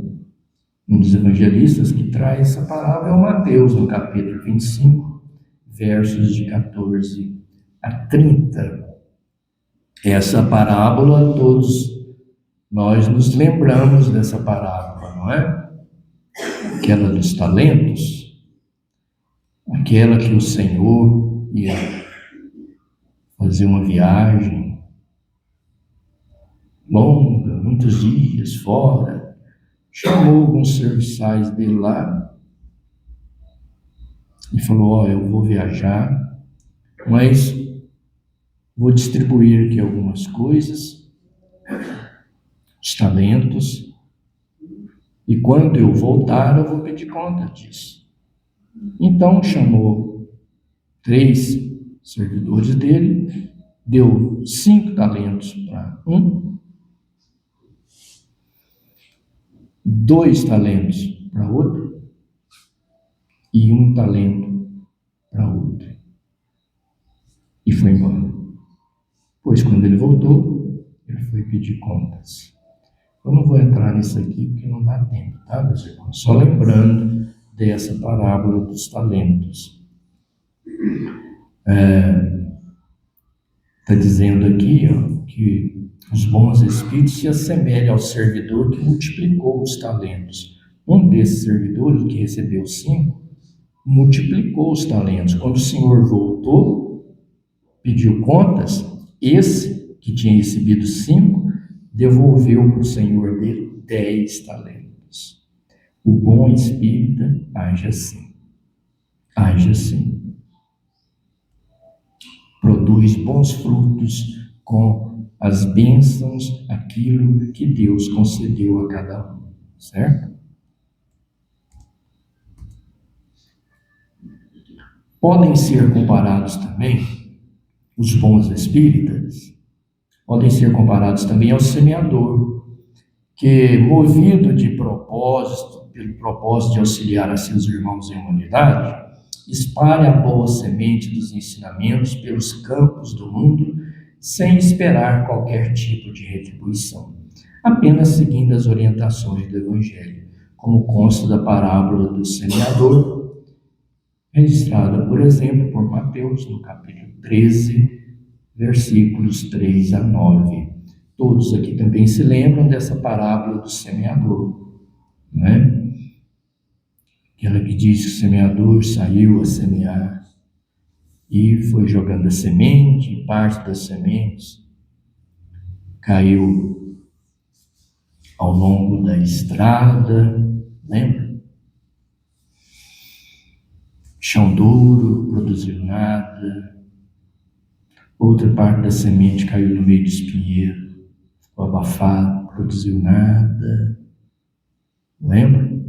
um dos evangelistas que traz essa parábola é o Mateus, no capítulo 25, versos de 14 a 30. Essa parábola, todos nós nos lembramos dessa parábola, não é? Aquela dos talentos. Aquela que o Senhor ia fazer uma viagem longa, muitos dias fora, chamou alguns serviçais dele lá e falou: eu vou viajar, mas vou distribuir aqui algumas coisas, os talentos, e quando eu voltar eu vou pedir conta disso. Então chamou 3 servidores dele, deu 5 talentos para um, 2 talentos para outro e 1 talento para outro. E foi embora. Pois quando ele voltou, ele foi pedir contas. Eu não vou entrar nisso aqui porque não dá tempo, tá, meus irmãos? Só lembrando dessa parábola dos talentos. Está dizendo aqui, que os bons espíritos se assemelham ao servidor que multiplicou os talentos. Um desses servidores, que recebeu 5, multiplicou os talentos. Quando o Senhor voltou, pediu contas, esse que tinha recebido 5, devolveu para o Senhor dele 10 talentos. O bom espírita age assim. Age assim. Produz bons frutos com as bênçãos, aquilo que Deus concedeu a cada um. Certo? Podem ser comparados também, os bons espíritas, podem ser comparados também ao semeador, que, movido de propósito, pelo propósito de auxiliar a seus irmãos em humanidade, espalha a boa semente dos ensinamentos pelos campos do mundo, sem esperar qualquer tipo de retribuição, apenas seguindo as orientações do Evangelho, como consta da parábola do semeador, registrada, por exemplo, por Mateus, no capítulo 13, versículos 3 a 9. Todos aqui também se lembram dessa parábola do semeador, né? Aquela que diz que o semeador saiu a semear e foi jogando a semente, e parte das sementes caiu ao longo da estrada, lembra? Chão duro, produziu nada. Outra parte da semente caiu no meio do espinheiro, ficou abafado, produziu nada. Lembra?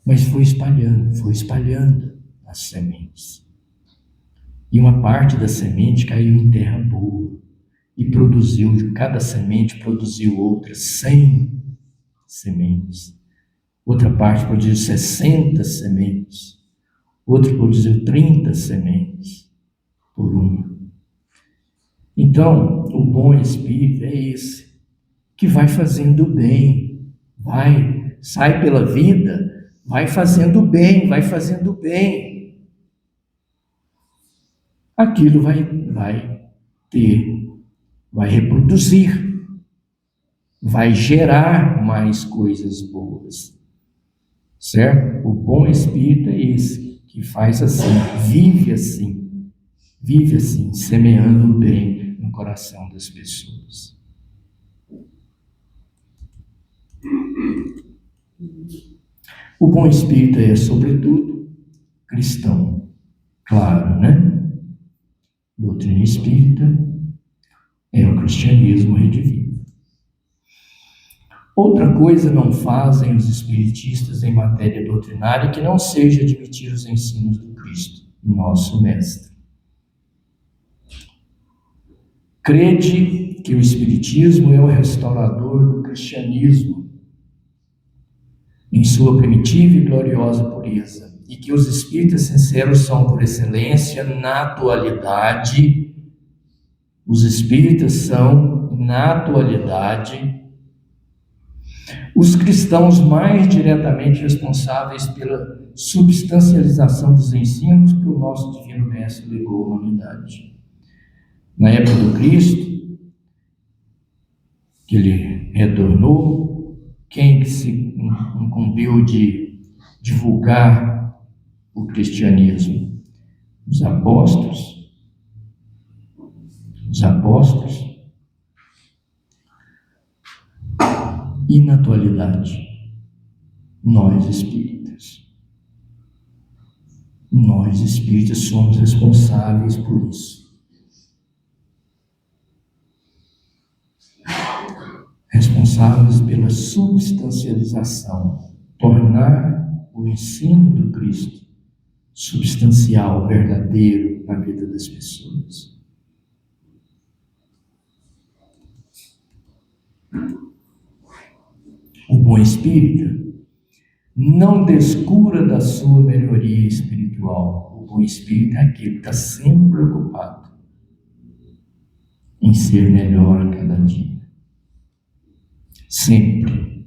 Mas foi espalhando as sementes. E uma parte da semente caiu em terra boa e cada semente produziu outras 100 sementes. Outra parte produziu 60 sementes. Outra produziu 30 sementes por uma. Então, o bom espírito é esse, que vai fazendo bem, sai pela vida, vai fazendo bem, aquilo vai reproduzir, vai gerar mais coisas boas, certo? O bom espírito é esse, que faz assim, vive assim, semeando o bem no coração das pessoas. O bom espírito é, sobretudo, cristão. Claro, né? Doutrina espírita é o cristianismo redivivo. Outra coisa não fazem os espiritistas em matéria doutrinária que não seja admitir os ensinos do Cristo, nosso Mestre. Crede que o espiritismo é o restaurador do cristianismo em sua primitiva e gloriosa pureza, e que os espíritas sinceros são, por excelência, na atualidade, os espíritas são, na atualidade, os cristãos mais diretamente responsáveis pela substancialização dos ensinos que o nosso Divino Mestre legou à humanidade. Na época do Cristo, que ele retornou, quem que se incumbiu de divulgar o cristianismo? Os apóstolos. E na atualidade, nós espíritas. Nós espíritas somos responsáveis por isso. Responsáveis pela substancialização, tornar o ensino do Cristo substancial, verdadeiro na vida das pessoas. O bom espírita não descura da sua melhoria espiritual. O bom espírita é aquele que está sempre preocupado em ser melhor a cada dia. Sempre.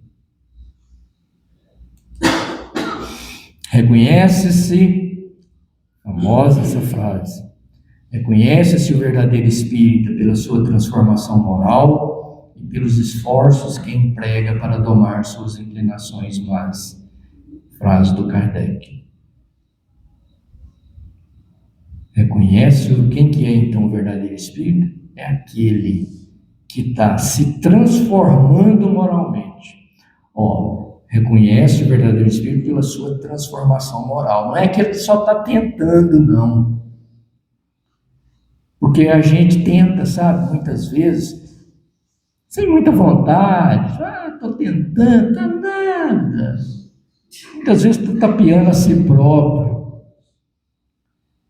Reconhece-se, famosa essa frase, reconhece-se o verdadeiro espírita pela sua transformação moral e pelos esforços que emprega para domar suas inclinações más. Frase do Kardec. Reconhece quem que é então o verdadeiro espírito? É aquele que está se transformando moralmente. Reconhece o verdadeiro espírito pela sua transformação moral. Não é que ele só está tentando, não. Porque a gente tenta, sabe, muitas vezes, sem muita vontade. Estou tentando, tá nada. Muitas vezes está tapeando a si próprio.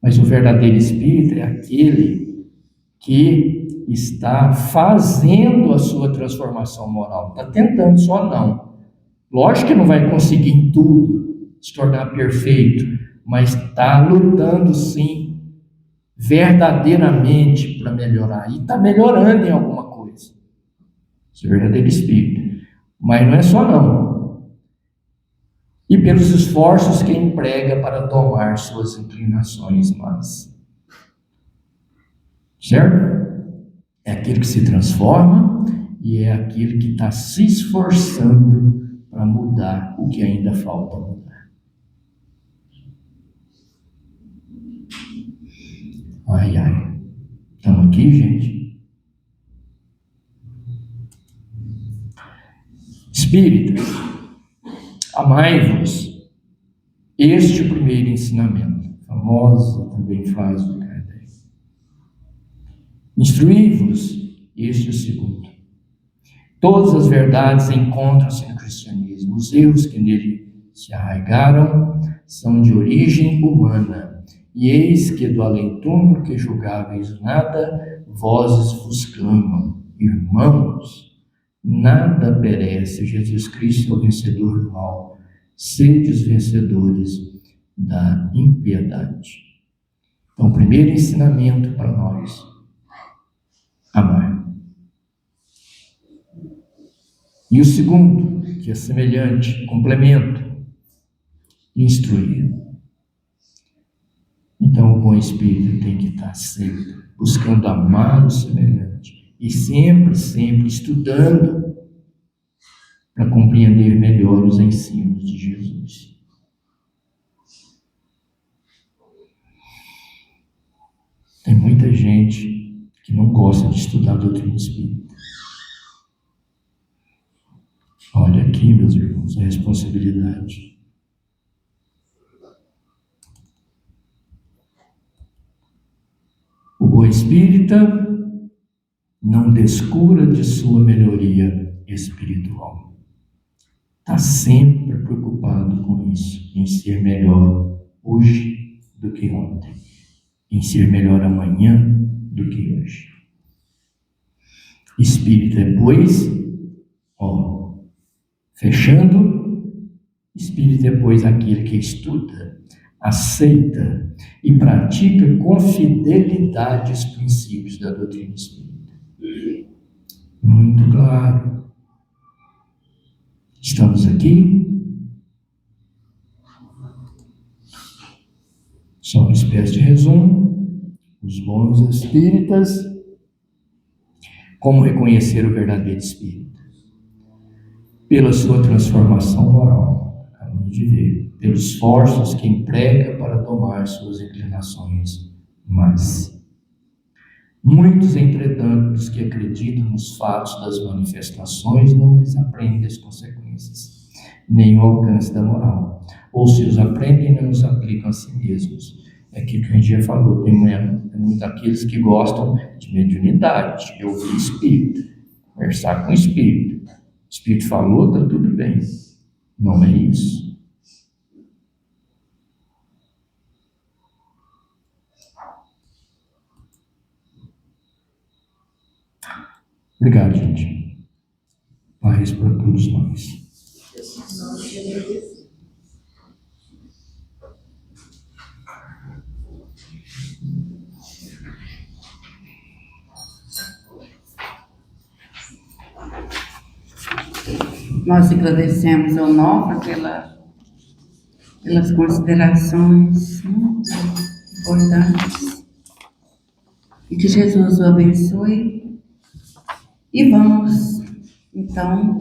Mas o verdadeiro espírita é aquele que está fazendo a sua transformação moral. Está tentando, só não. Lógico que não vai conseguir em tudo se tornar perfeito, mas está lutando sim, verdadeiramente para melhorar. E está melhorando em alguma coisa. Esse é o verdadeiro espírito. Mas não é só não. E pelos esforços que emprega para tomar suas inclinações más. Certo? É aquele que se transforma e é aquele que está se esforçando para mudar o que ainda falta mudar. Ai, ai. Estamos aqui, gente? Espíritas, amai-vos. Este é o primeiro ensinamento. Famosa também frase do Kardec. Instruí-vos. Este é o segundo. Todas as verdades encontram-se no cristianismo. Os erros que nele se arraigaram são de origem humana. E eis que do além-túmulo que julgáveis nada, vozes vos clamam. Irmãos, nada perece. Jesus Cristo é o vencedor do mal. Sede os vencedores da impiedade. Então, o primeiro ensinamento para nós: amar. E o segundo, que é semelhante, complemento, instruir. Então, o bom espírito tem que estar sempre buscando amar o semelhante e sempre, sempre estudando para compreender melhor os ensinos de Jesus. Tem muita gente que não gosta de estudar a doutrina espírita. Olha aqui, meus irmãos, a responsabilidade. O bom espírita não descura de sua melhoria espiritual. Está sempre preocupado com isso, em ser melhor hoje do que ontem, em ser melhor amanhã do que hoje. Espírita é, pois, fechando, espírita é, pois, aquele que estuda, aceita e pratica com fidelidade os princípios da doutrina espírita. Muito claro. Estamos aqui. Só uma espécie de resumo. Os bons espíritas. Como reconhecer o verdadeiro espírita? Pela sua transformação moral, acabamos de ver, pelos esforços que emprega para domar suas inclinações más. Muitos, entretanto, dos que acreditam nos fatos das manifestações não lhes aprendem as consequências, nem o alcance da moral. Ou se os aprendem, não os aplicam a si mesmos. É aquilo que a gente já falou, tem muitos daqueles que gostam de mediunidade, de ouvir espírito, conversar com o espírito. O espírito falou, está tudo bem. Não é isso. Obrigado, gente. Paz para todos nós. Nós agradecemos ao Nova pelas considerações muito importantes. E que Jesus o abençoe. E vamos, então,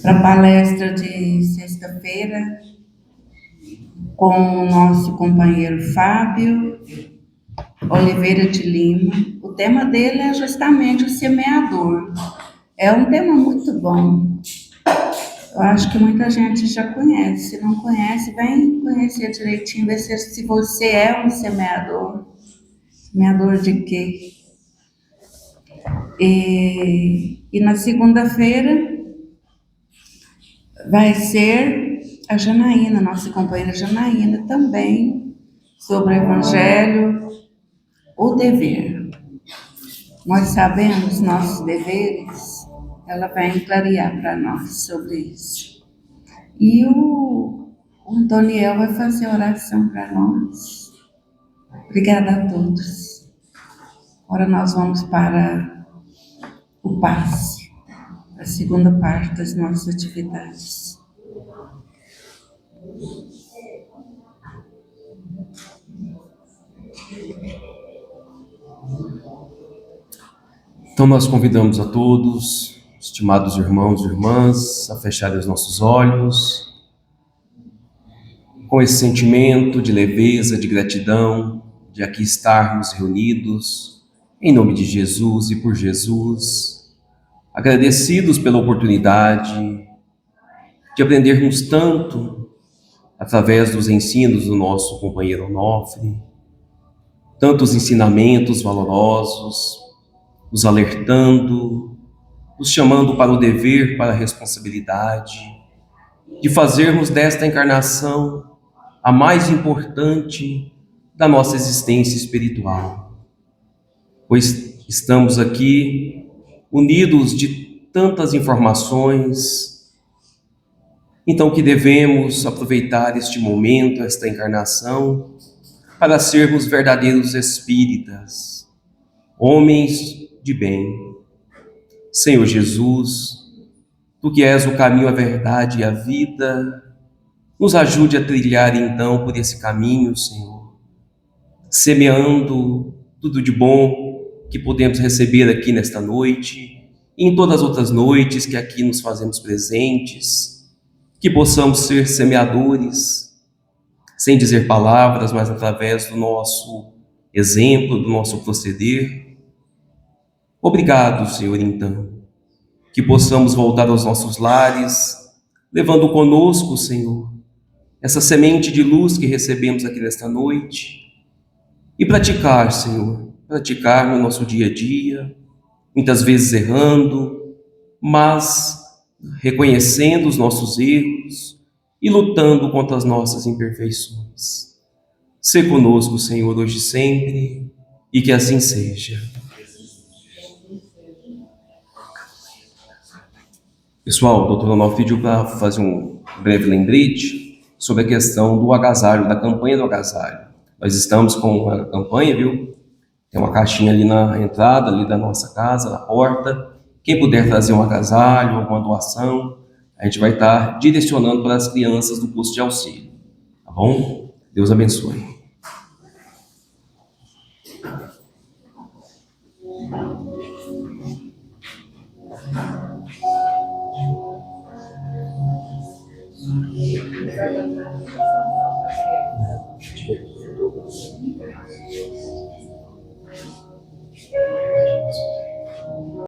para a palestra de sexta-feira com o nosso companheiro Fábio Oliveira de Lima. O tema dele é justamente o semeador. É um tema muito bom. Eu acho que muita gente já conhece. Se não conhece, vem conhecer direitinho, ver se você é um semeador. Semeador de quê? E na segunda-feira vai ser a Janaína, nossa companheira Janaína, também sobre o Evangelho, o dever. Nós sabemos nossos deveres, ela vai clarear para nós sobre isso. E o Antoniel vai fazer oração para nós. Obrigada a todos. Agora nós vamos para o passe, a segunda parte das nossas atividades. Então nós convidamos a todos, estimados irmãos e irmãs, a fecharem os nossos olhos, com esse sentimento de leveza, de gratidão, de aqui estarmos reunidos, em nome de Jesus e por Jesus, agradecidos pela oportunidade de aprendermos tanto através dos ensinos do nosso companheiro Onofre, tantos ensinamentos valorosos, nos alertando, nos chamando para o dever, para a responsabilidade, de fazermos desta encarnação a mais importante da nossa existência espiritual. Pois estamos aqui unidos de tantas informações, então que devemos aproveitar este momento, esta encarnação, para sermos verdadeiros espíritas, homens de bem. Senhor Jesus, Tu que és o caminho, a verdade e a vida, nos ajude a trilhar então por esse caminho, Senhor, semeando tudo de bom que podemos receber aqui nesta noite e em todas as outras noites que aqui nos fazemos presentes, que possamos ser semeadores, sem dizer palavras, mas através do nosso exemplo, do nosso proceder. Obrigado, Senhor, então, que possamos voltar aos nossos lares, levando conosco, Senhor, essa semente de luz que recebemos aqui nesta noite, e praticar, Senhor, praticar no nosso dia a dia, muitas vezes errando, mas reconhecendo os nossos erros e lutando contra as nossas imperfeições. Sê conosco, Senhor, hoje e sempre, e que assim seja. Pessoal, o doutor Onofre pediu para fazer um breve lembrete sobre a questão do agasalho, da campanha do agasalho. Nós estamos com a campanha, viu? Tem uma caixinha ali na entrada ali da nossa casa, na porta. Quem puder trazer um agasalho, alguma doação, a gente vai estar direcionando para as crianças do posto de auxílio. Tá bom? Deus abençoe.